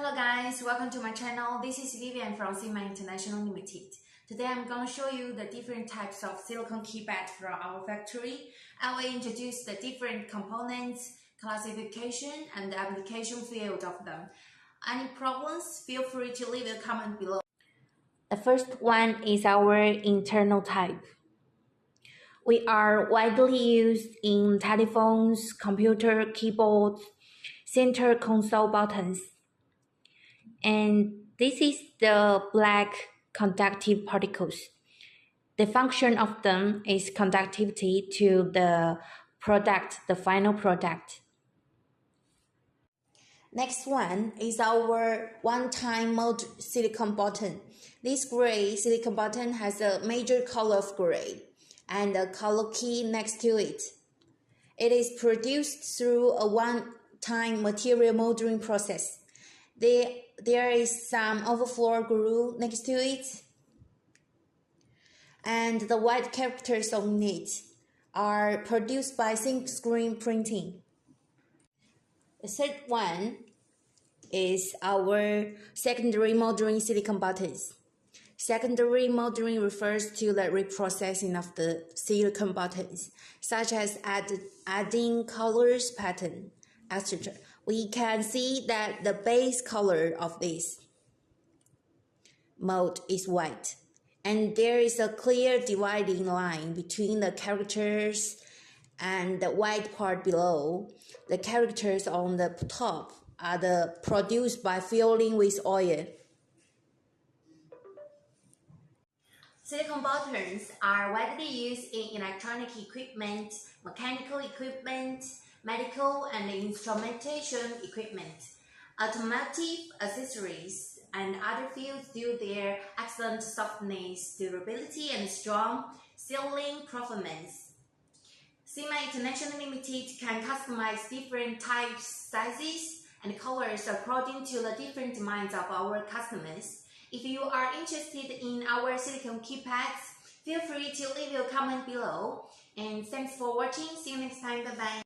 Hello guys, welcome to my channel. This is Vivian from Silicone International Limited. Today I'm going to show you the different types of silicone keypad from our factory. I will introduce the different components, classification, and the application field of them. Any problems, feel free to leave a comment below. The first one is our internal type. We are widely used in telephones, computer keyboards, center console buttons. And this is the black conductive particles. The function of them is conductivity to the product, the final product. Next one is our one-time mode silicone button. This gray silicone button has a major color of gray and a color key next to it. It is produced through a one-time material molding process. There is some overflow glue next to it, and the white characters on it are produced by thin screen printing. The third one is our secondary molding silicone buttons. Secondary molding refers to the reprocessing of the silicone buttons, such as adding colors, pattern, etc. We can see that the base color of this mold is white, and there is a clear dividing line between the characters and the white part below. The characters on the top are produced by filling with oil. Silicone buttons are widely used in electronic equipment, mechanical equipment, medical and instrumentation equipment, automotive accessories, and other fields due to their excellent softness, durability, and strong sealing performance. Silicone International Limited can customize different types, sizes, and colors according to the different demands of our customers. If you are interested in our silicone keypads, feel free to leave your comment below. And thanks for watching. See you next time. Bye bye.